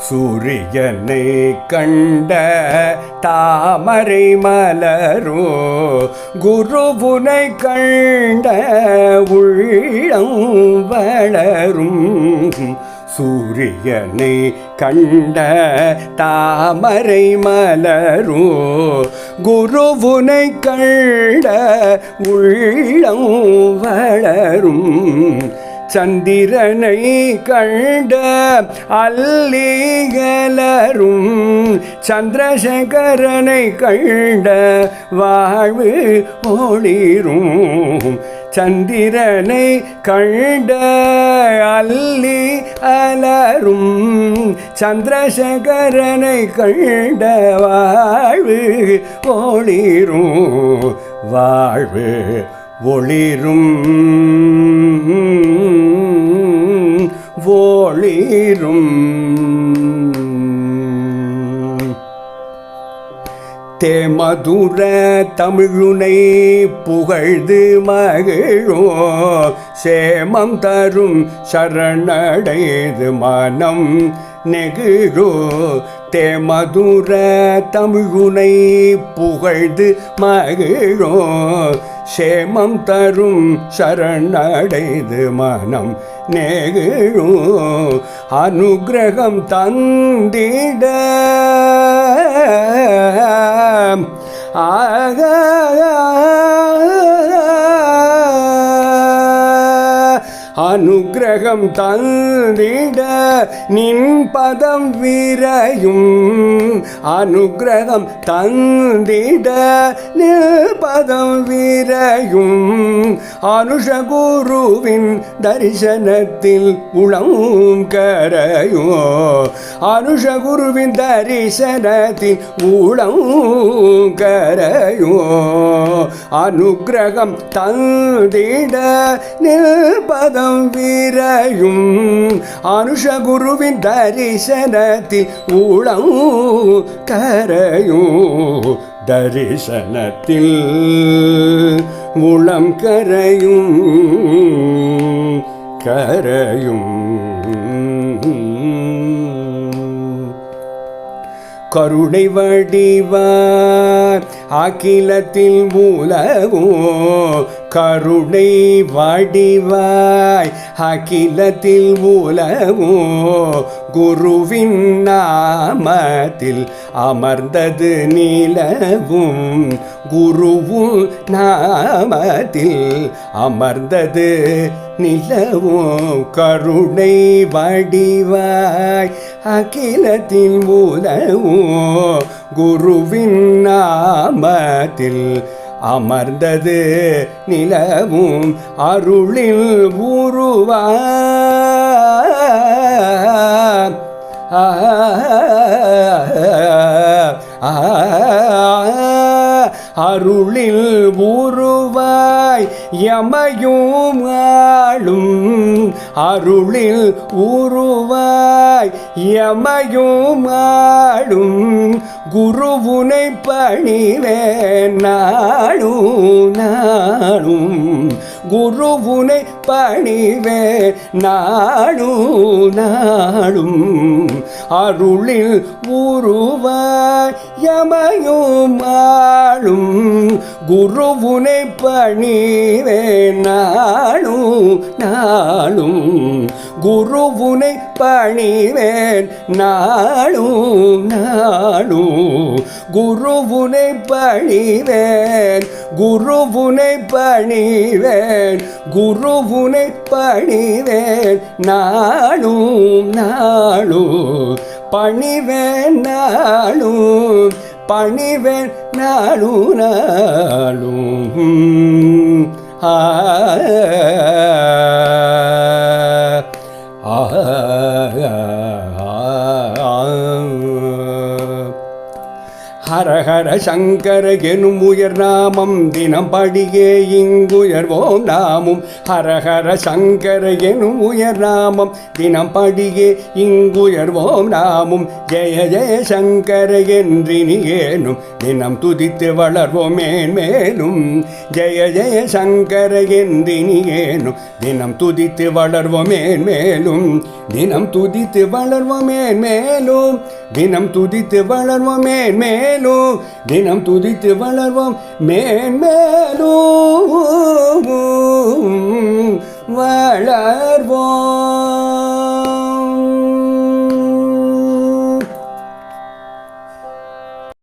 சூரியனை கண்ட தாமரை மலரோ குருவுனை கண்ட உள்ளம் வளரும். சூரியனை கண்ட தாமரை மலரோ குருவுனை கண்ட உள்ளம் வளரும். சந்திரனை கண்ட அல்லிகலரும் சந்திரசேகரனை கண்ட வாழ்வு ஒளிரும். சந்திரனை கண்ட அல்லி அலரும் சந்திரசேகரனை கண்ட வாழ்வு ஒளிரும். வாழ்வு ஒளிரும் ஒளிரும். தேமதுர தமிழுனை புகழ்ந்து மகிழோ சேமம் தரும் சரணடைது மனம் நெகிழோ. தேமதுர தமிழுனை புகழ்து மகிழோ சேமம் தரும் சரணடைது மனம் நெகிழோ. அனுக்கிரகம் தந்திட அனுக்கிரகம் தந்திட நின் பதம் விரையும். அனுக்கிரகம் தந்திட நின் பதம் விரையும். அனுஷகுருவின் தரிசனத்தில் உளம் கரையும். அனுஷகுருவின் தரிசனத்தில் உளம் கரையும். அனுக்கிரகம் தந்திட நின் பதம் விரையும். அனுஷகுருவின் தரிசனத்தில் உளம் கரையும். தரிசனத்தில் உளம் கரையும் கரையும். கருணை வடிவார் அகிலத்தில் மூலவோ கருணை வடிவாய் அகிலத்தில் மூலவோ குருவின் நாமத்தில் அமர்ந்தது நிலவும். குருவும் நாமத்தில் அமர்ந்தது நிலவும். கருணை வடிவாய் அகிலத்தின் மூலவோ குருவின் நாமத்தில் அமர்ந்தது நிலவும். அருளில் உருவாய் அருளில் உருவாய் யமையும் ஆளும். அருளில் உருவாய் யமையும் ஆளும். குருவுனை பணிவேன் நாளும் நாளும். குருவுனை பணிவேன் நாளும் நாளும். அருளில் உருவாய் யமையும் ஆளும். குருவுனை பணிவேன் நாளும் நாளும். குருவுனை பணிவேன் நாளும் நாளும். குருவுனை பணிவேன் குருவுனை பணிவேன் குருவுனை பணிவேன் நாளும் நாளும். பணிவேன் நாளும் பணிவேன் நாளும் நாளும். ஹரஹர சங்கர எனும் உயர் நாமம் தினம் படியே இங்குயர்வோம் நாமும். ஹரஹர சங்கர எனும் உயர் நாமம் தினம் படியே இங்குயர்வோம் நாமும். ஜெய ஜெய சங்கர என்றினி ஏனும் தினம் துதித்து வளர்வோம் மேன்மேலும். ஜெய ஜெய சங்கர என்றினி ஏனும் தினம் துதித்து வளர்வோம் மேன்மேலும். தினம் துதித்து வளர்வோம் மேன்மேலும். தினம் துதித்து வளர்வோம் மேன்மேலும். தினம் துதித்து வளர்வோம் மேன்மேலும்.